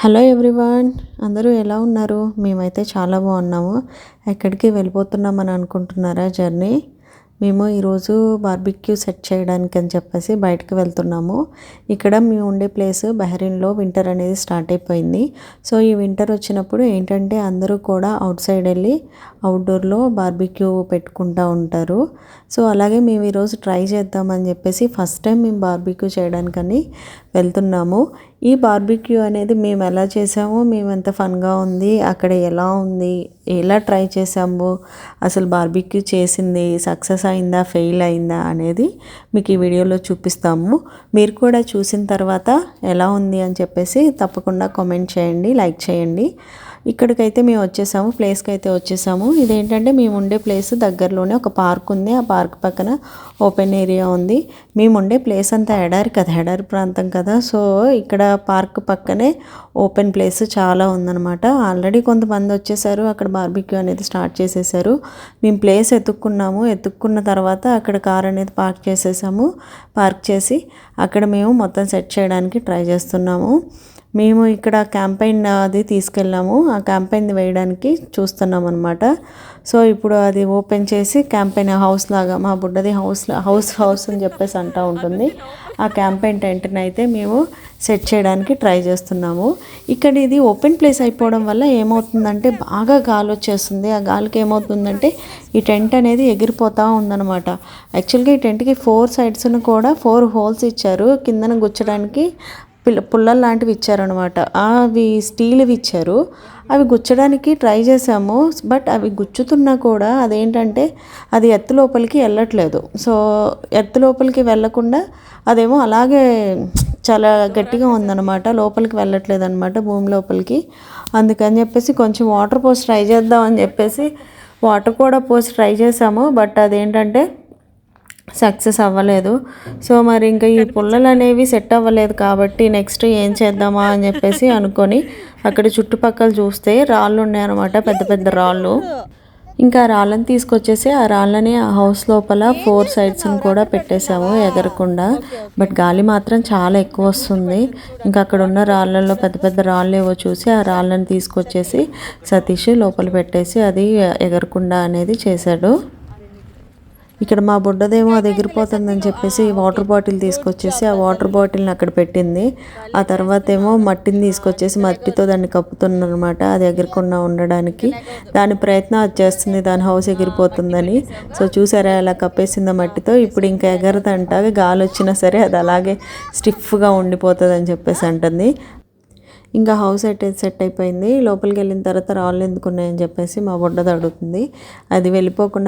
Hello everyone, అందరూ ఎలా ఉన్నారు? మేమైతే చాలా బాగున్నాము. ఎక్కడికి వెళ్ళిపోతున్నామని అనుకుంటున్నారా? జర్నీ మేము ఈరోజు బార్బిక్యూ సెట్ చేయడానికి అని చెప్పేసి బయటకు వెళ్తున్నాము. ఇక్కడ మేము ఉండే ప్లేస్ బహ్రెయిన్లో వింటర్ అనేది స్టార్ట్ అయిపోయింది. సో ఈ వింటర్ వచ్చినప్పుడు ఏంటంటే అందరూ కూడా అవుట్ సైడ్ వెళ్ళి అవుట్డోర్లో బార్బిక్యూ పెట్టుకుంటూ ఉంటారు. సో అలాగే మేము ఈరోజు ట్రై చేద్దామని చెప్పేసి ఫస్ట్ టైం మేము బార్బిక్యూ చేయడానికని వెళ్తున్నాము. ఈ బార్బిక్యూ అనేది మేము ఎలా చేసామో, మేము ఎంత ఫన్గా ఉంది, అక్కడ ఎలా ఉంది, ఎలా ట్రై చేసాము, అసలు బార్బిక్యూ చేసింది సక్సెస్ అయిందా ఫెయిల్ అయిందా అనేది మీకు ఈ వీడియోలో చూపిస్తాము. మీరు కూడా చూసిన తర్వాత ఎలా ఉంది అని చెప్పేసి తప్పకుండా కామెంట్ చేయండి, లైక్ చేయండి. ఇక్కడికైతే మేము వచ్చేసాము, ప్లేస్కి అయితే వచ్చేసాము. ఇదేంటంటే మేము ఉండే ప్లేస్ దగ్గరలోనే ఒక పార్క్ ఉంది. ఆ పార్క్ పక్కన ఓపెన్ ఏరియా ఉంది. మేము ఉండే ప్లేస్ అంతా ఎడారి కదా, ఎడారి ప్రాంతం కదా. సో ఇక్కడ పార్క్ పక్కనే ఓపెన్ ప్లేస్ చాలా ఉందన్నమాట. ఆల్రెడీ కొంతమంది వచ్చేసారు, అక్కడ బార్బిక్యూ అనేది స్టార్ట్ చేసేసారు. మేము ప్లేస్ ఎత్తుక్కున్న తర్వాత అక్కడ కార్ అనేది పార్క్ చేసేసాము. పార్క్ చేసి అక్కడ మేము మొత్తం సెట్ చేయడానికి ట్రై చేస్తున్నాము. మేము ఇక్కడ క్యాంపైన్ అది తీసుకెళ్ళాము. ఆ క్యాంపైన్ వేయడానికి చూస్తున్నాం అనమాట. సో ఇప్పుడు అది ఓపెన్ చేసి క్యాంపైన్ హౌస్ లాగా, మా బుడ్డది హౌస్ అని చెప్పేసి అంటూ ఉంటుంది. ఆ క్యాంపైన్ టెంట్ని అయితే మేము సెట్ చేయడానికి ట్రై చేస్తున్నాము. ఇక్కడ ఇది ఓపెన్ ప్లేస్ అయిపోవడం వల్ల ఏమవుతుందంటే బాగా గాలి వచ్చేస్తుంది. ఆ గాలికి ఏమవుతుందంటే ఈ టెంట్ అనేది ఎగిరిపోతూ ఉందన్నమాట. యాక్చువల్గా ఈ టెంట్కి 4 సైడ్స్ను కూడా 4 హోల్స్ ఇచ్చారు. కిందన గుచ్చడానికి పుల్లలు లాంటివి ఇచ్చారనమాట. అవి స్టీల్వి ఇచ్చారు. అవి గుచ్చడానికి ట్రై చేసాము. బట్ అవి గుచ్చుతున్నా కూడా అదేంటంటే అది ఎత్తు లోపలికి వెళ్ళట్లేదు. సో ఎత్తు లోపలికి వెళ్ళకుండా అదేమో అలాగే చాలా గట్టిగా ఉందన్నమాట, లోపలికి వెళ్ళట్లేదు అనమాట భూమి లోపలికి. అందుకని చెప్పేసి కొంచెం వాటర్ పోసి ట్రై చేద్దామని చెప్పేసి వాటర్ కూడా పోసి ట్రై చేసాము. బట్ అదేంటంటే సక్సెస్ అవ్వలేదు. సో మరి ఇంకా ఈ పుల్లలు అనేవి సెట్ అవ్వలేదు కాబట్టి నెక్స్ట్ ఏం చేద్దామా అని చెప్పేసి అనుకొని అక్కడ చుట్టుపక్కల చూస్తే రాళ్ళు ఉన్నాయన్నమాట, పెద్ద పెద్ద రాళ్ళు. ఇంకా రాళ్ళని తీసుకొచ్చేసి ఆ రాళ్ళని ఆ హౌస్ లోపల 4 సైడ్స్ని కూడా పెట్టేసాము ఎగరకుండా. బట్ గాలి మాత్రం చాలా ఎక్కువ వస్తుంది. ఇంకా అక్కడ ఉన్న రాళ్ళల్లో పెద్ద పెద్ద రాళ్ళు ఏవో చూసి ఆ రాళ్ళని తీసుకొచ్చేసి సతీష్ లోపల పెట్టేసి అది ఎగరకుండా అనేది చేశాడు. ఇక్కడ మా బుడ్డదేమో అది ఎగిరిపోతుందని చెప్పేసి వాటర్ బాటిల్ తీసుకొచ్చేసి ఆ వాటర్ బాటిల్ని అక్కడ పెట్టింది. ఆ తర్వాత ఏమో మట్టిని తీసుకొచ్చేసి మట్టితో దాన్ని కప్పుతుందనమాట, అది ఎగరకుండా ఉండడానికి. దాని ప్రయత్నం అది చేస్తుంది, దాని హౌస్ ఎగిరిపోతుందని. సో చూసారా ఎలా కప్పేసిందో మట్టితో. ఇప్పుడు ఇంకా ఎగరదంట, గాలి వచ్చినా సరే అది అలాగే స్టిఫ్గా ఉండిపోతుంది అని చెప్పేసి అంటుంది. ఇంకా హౌస్ సెట్ అయిపోయింది. లోపలికి వెళ్ళిన తర్వాత రాళ్ళు ఎందుకు ఉన్నాయని చెప్పేసి మా బుడ్డది అడుగుతుంది. అది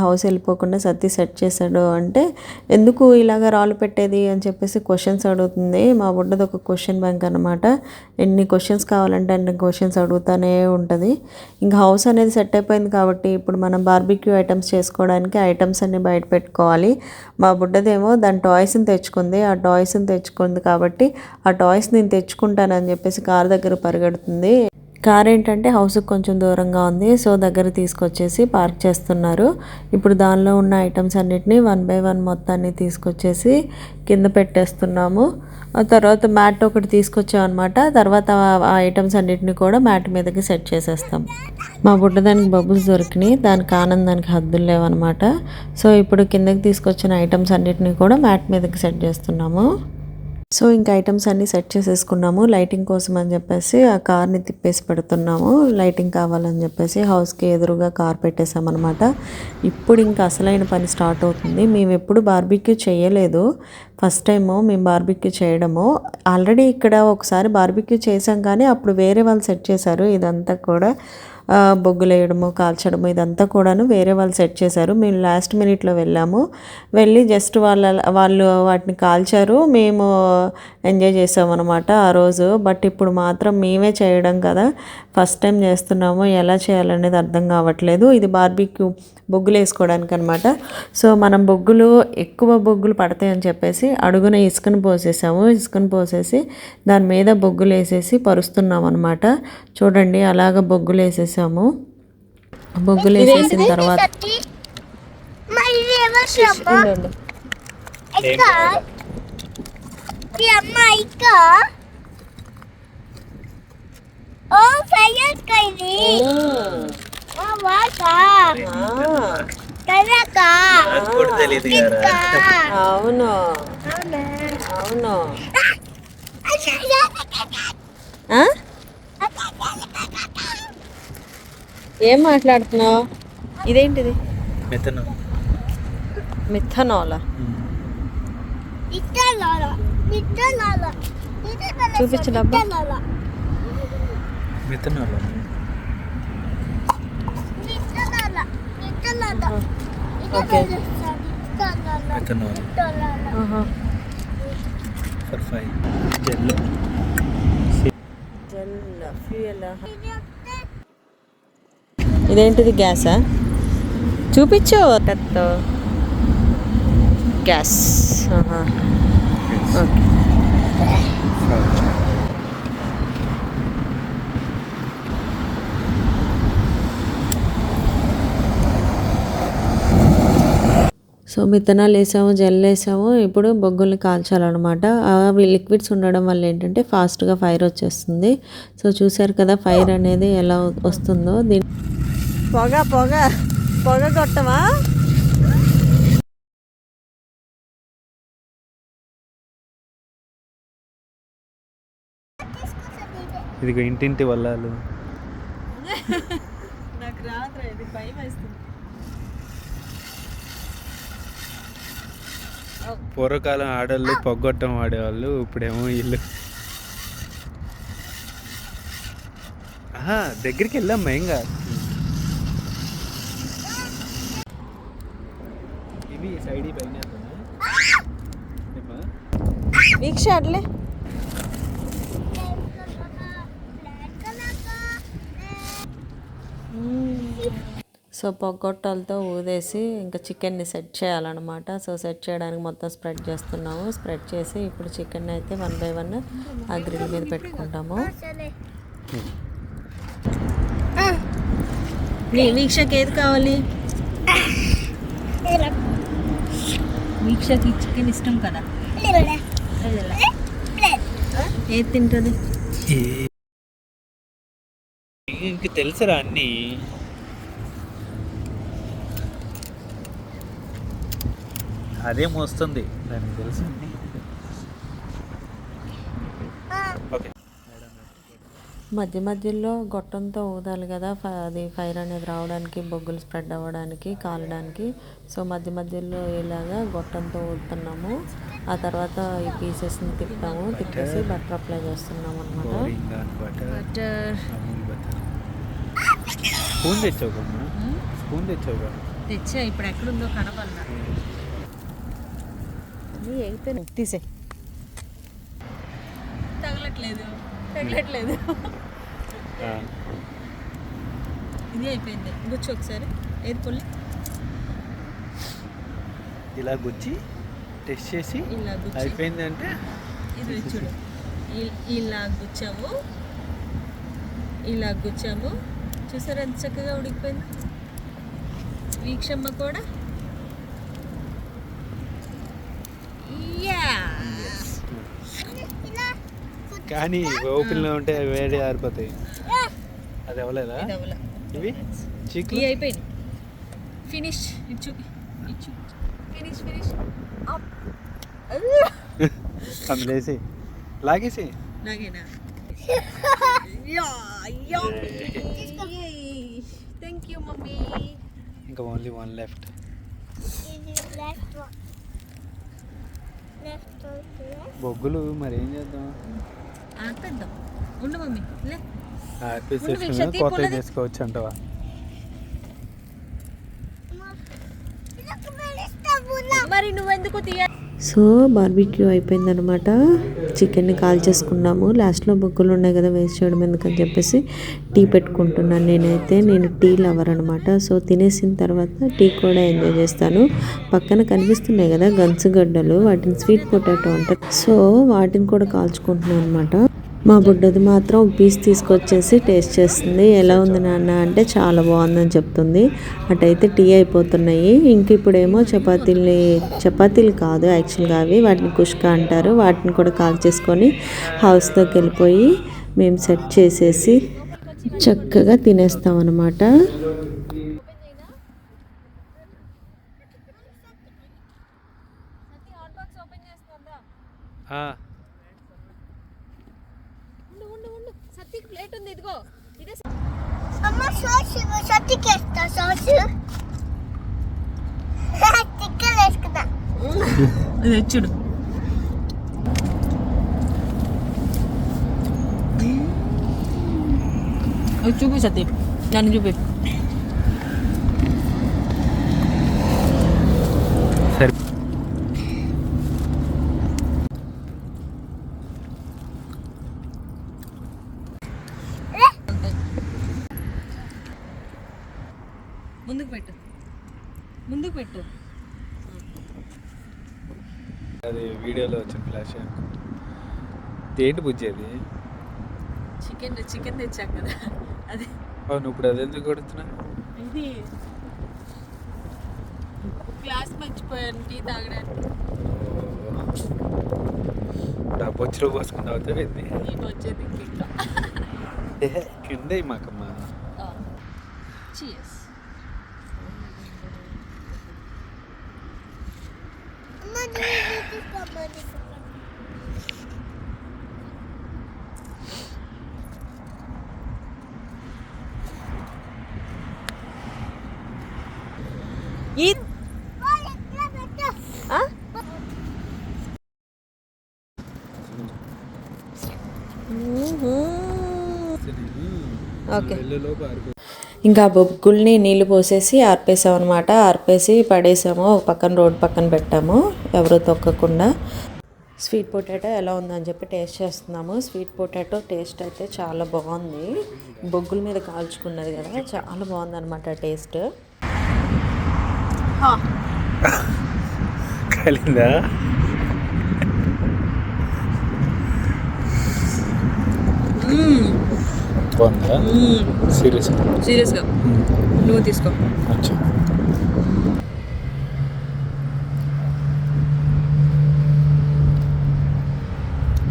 హౌస్ వెళ్ళిపోకుండా సత్తి సెట్ చేశాడు అంటే ఎందుకు ఇలాగ రాళ్ళు పెట్టేది అని చెప్పేసి క్వశ్చన్స్ అడుగుతుంది. మా బుడ్డది ఒక క్వశ్చన్ బ్యాంక్ అనమాట. ఎన్ని క్వశ్చన్స్ కావాలంటే అన్ని క్వశ్చన్స్ అడుగుతూనే ఉంటుంది. ఇంకా హౌస్ అనేది సెట్ అయిపోయింది కాబట్టి ఇప్పుడు మనం బార్బిక్యూ ఐటమ్స్ చేసుకోవడానికి ఐటమ్స్ అన్ని బయట పెట్టుకోవాలి. మా బుడ్డదేమో దాని టాయ్స్ని తెచ్చుకుంది. ఆ టాయ్స్ని తెచ్చుకుంది కాబట్టి ఆ టాయ్స్ నేను తెచ్చుకుంటానని చెప్పేసి కార్ దగ్గర పరిగెడుతుంది. కార్ ఏంటంటే హౌస్కి కొంచెం దూరంగా ఉంది. సో దగ్గర తీసుకొచ్చేసి పార్క్ చేస్తున్నారు. ఇప్పుడు దానిలో ఉన్న ఐటమ్స్ అన్నిటినీ 1 బై 1 మొత్తాన్ని తీసుకొచ్చేసి కింద పెట్టేస్తున్నాము. ఆ తర్వాత మ్యాట్ ఒకటి తీసుకొచ్చాం అనమాట. తర్వాత ఆ ఐటమ్స్ అన్నిటిని కూడా మ్యాట్ మీదకి సెట్ చేసేస్తాం. మా బుడ్డదానికి బబుల్స్ దొరికినాయి, దానికి ఆనందానికి హద్దులు లేవన్నమాట. సో ఇప్పుడు కిందకి తీసుకొచ్చిన ఐటమ్స్ అన్నిటిని కూడా మ్యాట్ మీదకి సెట్ చేస్తున్నాము. సో ఇంకా ఐటమ్స్ అన్నీ సెట్ చేసేసుకున్నాము. లైటింగ్ కోసం అని చెప్పేసి ఆ కార్ని తిప్పేసి పెడుతున్నాము. లైటింగ్ కావాలని చెప్పేసి హౌస్కి ఎదురుగా కార్ పెట్టేసామన్నమాట. ఇప్పుడు ఇంకా అసలైన పని స్టార్ట్ అవుతుంది. మేము ఎప్పుడు బార్బిక్యూ చేయలేదు, ఫస్ట్ టైము మేము బార్బిక్యూ చేయడము. ఆల్రెడీ ఇక్కడ ఒకసారి బార్బిక్యూ చేసాం కానీ అప్పుడు వేరే వాళ్ళు సెట్ చేశారు. ఇదంతా కూడా బొగ్గులు వేయడము, కాల్చడము ఇదంతా కూడాను వేరే వాళ్ళు సెట్ చేశారు. మేము లాస్ట్ మినిట్లో వెళ్ళి జస్ట్ వాళ్ళు వాటిని కాల్చారు, మేము ఎంజాయ్ చేసామన్నమాట ఆ రోజు. బట్ ఇప్పుడు మాత్రం మేమే చేయడం కదా, ఫస్ట్ టైం చేస్తున్నాము, ఎలా చేయాలనేది అర్థం కావట్లేదు. ఇది బార్బిక్యూ బొగ్గులు వేసుకోవడానికి అనమాట. సో మనం ఎక్కువ బొగ్గులు పడతాయని చెప్పేసి అడుగున ఇసుకను పోసేసి దాని మీద బొగ్గులు వేసేసి పరుస్తున్నాం అనమాట. చూడండి అలాగ బొగ్గులు వేసేసాము. బొగ్గులు వేసేసిన తర్వాత అవును అవును. ఏం మాట్లాడుతున్నావు? ఇదేంటిది? మిథనాల్. చూపించు డబ్బా. ఓకే. ఇదేంటిది? గ్యాసా? చూపించు. గ్యాస్. ఓకే. సో మిథనాల్ వేసాము, జెల్ వేసాము. ఇప్పుడు బొగ్గుల్ని కాల్చాలన్నమాట. అవి లిక్విడ్స్ ఉండడం వల్ల ఏంటంటే ఫాస్ట్గా ఫైర్ వచ్చేస్తుంది. సో చూసారు కదా ఫైర్ అనేది ఎలా వస్తుందో. దీని పొగ పొగ పొగ కొట్టమా? ఇది ఇంటింటి వల్లాలు. నాకు రాత్రి ఇది భయం వేస్తుంది. పూర్వకాలం ఆడవాళ్ళు పొగ్గొట్టం వాడేవాళ్ళు, ఇప్పుడేమో ఇల్లు. దగ్గరికి వెళ్ళాం ఏం కాదు. ఇవి సైడ్ పైన వీక్ష అట్లే. సో పొగొట్టాలతో ఊదేసి ఇంకా చికెన్ని సెట్ చేయాలన్నమాట. సో సెట్ చేయడానికి మొత్తం స్ప్రెడ్ చేస్తున్నాము. స్ప్రెడ్ చేసి ఇప్పుడు చికెన్ అయితే 1 by 1 ఆ గ్రిల్ మీద పెట్టుకుంటాము. వీక్షకి ఏది కావాలి? వీక్షకి చికెన్ ఇష్టం కదా, ఏది తింటుంది? ఇంక తెలుసురా అన్నీ. అదేం వస్తుంది దానికి తెలుసు. మధ్య మధ్యలో గొట్టంతో ఊదాలి కదా, అది ఫైర్ అనేది రావడానికి, బొగ్గులు స్ప్రెడ్ అవ్వడానికి, కాలడానికి. సో మధ్య మధ్యలో ఇలాగా గొట్టంతో ఊదుతున్నాము. ఆ తర్వాత ఈ పీసెస్ని తిప్పేసి బటర్ అప్లై చేస్తున్నాము అనమాట. తెచ్చా, ఇప్పుడు ఎక్కడుందో కనపడలా. అయిపోయినా తీసే. తగలట్లేదు. ఇది అయిపోయింది. గుచ్చి ఒకసారి ఏది పొల్లి ఇలా గుచ్చి టెస్ట్ చేసి అయిపోయింది అంటే ఇది చూడు. ఇలా గుచ్చాము. చూసారా ఎంత చక్కగా ఉడికిపోయింది. వీక్షమ్మ కూడా కానీ ఓపెన్లో ఉంటే వేడి ఆరిపోతాయి. అది అవ్వలేదా? ఇవి చికెన్ అయిపోయింది. ఫినిష్. ఫినిష్ అందులేసి లాగేసి లాగేనా? Thank you mummy. ఇంకా ఓన్లీ 1 లెఫ్ట్. బొగ్గులు మరి ఏం చేద్దాం? ఆపేద్దాం. ఉండు మమ్మీ. కొత్త చేసుకోవచ్చు అంటవా? మరి నువ్వెందుకు తీయ. సో బార్బిక్యూ అయిపోయిందనమాట. చికెన్ని కాల్ చేసుకున్నాము. లాస్ట్లో బొగ్గులు ఉన్నాయి కదా, వేస్ట్ చేయడం ఎందుకని చెప్పేసి టీ పెట్టుకుంటున్నాను. నేను టీ లవర్ అనమాట. సో తినేసిన తర్వాత టీ కూడా ఎంజాయ్ చేస్తాను. పక్కన కనిపిస్తున్నాయి కదా గన్సుగడ్డలు, వాటిని స్వీట్ పొటాటో అంటారు. సో వాటిని కూడా కాల్చుకుంటున్నాను అనమాట. మా బుడ్డది మాత్రం పీస్ తీసుకొచ్చేసి టేస్ట్ చేస్తుంది. ఎలా ఉంది నాన్న అంటే చాలా బాగుందని చెప్తుంది. అటైతే టీ అయిపోతున్నాయి. ఇంక ఇప్పుడేమో చపాతీలు కాదు యాక్చువల్గా అవి, వాటిని కుష్కా అంటారు. వాటిని కూడా కాల్ చేసుకొని హౌస్లోకి వెళ్ళిపోయి మేము సెట్ చేసేసి చక్కగా తినేస్తాం అన్నమాట. చూడు చూపి సతీ దాన్ని చూపి. సరే ముందుకు పెట్టు, ముందుకు పెట్టు. అది వీడియోలో వచ్చిన ఫ్లాష్ ఏంటి బుజ్జి అది? చికెన్ తెచ్చాక కదా అది. అవును, ఇప్పుడు అది ఎందుకు కొడుతున్నా? ఇది గ్లాస్ మర్చిపోయాను టీ తాగడానికి. బొచ్చులో పోసుకుని అవుతుంది నేను వచ్చేది ఇంకా. కింద మాకమ్మ. Cheers. ఓకే, ఇంకా బొగ్గుల్ని నీళ్ళు పోసేసి ఆర్పేసాం అనమాట. ఆర్పేసి పడేసాము, ఒక పక్కన రోడ్ పక్కన పెట్టాము ఎవరు తొక్కకుండా. స్వీట్ పొటాటో ఎలా ఉందని చెప్పి టేస్ట్ చేస్తున్నాము. స్వీట్ పొటాటో టేస్ట్ అయితే చాలా బాగుంది. బొగ్గుల మీద కాల్చుకున్నది కదా, చాలా బాగుంది అనమాట టేస్ట్. కాలిందా? బాగుందా? సీరియస్గా నువ్వు తీసుకో. అచ్చా,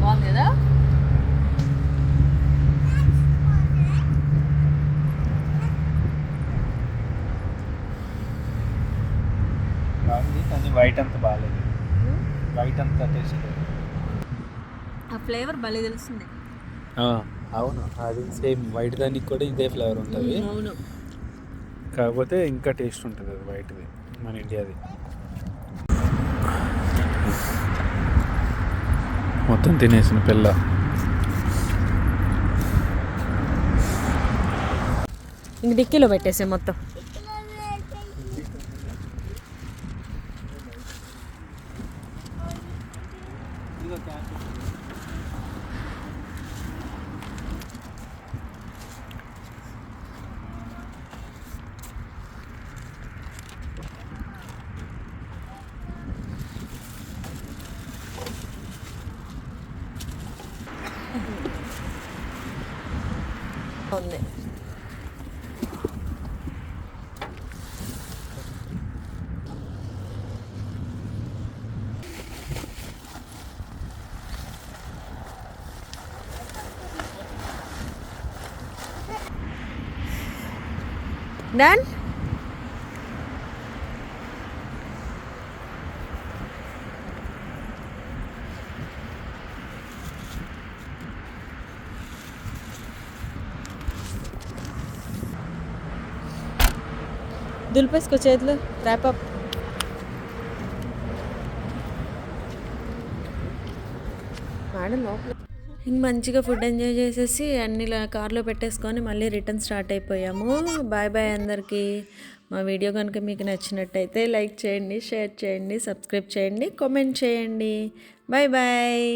బాగుంది కదా. బాగుంది కానీ వైట్ అంత బాగాలేదు. వైట్ అంత టేస్ట్ లేదు. ఆ ఫ్లేవర్ భలే తెలుస్తుంది. అవును, అది సేమ్ వైట్ దానికి కూడా ఇదే ఫ్లేవర్ ఉంటుంది. అవును, కాకపోతే ఇంకా టేస్ట్ ఉంటుంది అది వైట్ది, మన ఇండియాది. మొత్తం తినేసిన పిల్ల. ఇంక డిక్కీలో పెట్టేసే మొత్తం. ఉంది డన్. దులిపేసుకో చేతులు. ర్యాపప్. మేడం లోపల ఇంక మంచిగా ఫుడ్ ఎంజాయ్ చేసేసి అన్ని కార్లో పెట్టేసుకొని మళ్ళీ రిటర్న్ స్టార్ట్ అయిపోయాము. బాయ్ బాయ్ అందరికీ. మా వీడియో కనుక మీకు నచ్చినట్టయితే లైక్ చేయండి, షేర్ చేయండి, సబ్స్క్రైబ్ చేయండి, కామెంట్ చేయండి. Bye bye.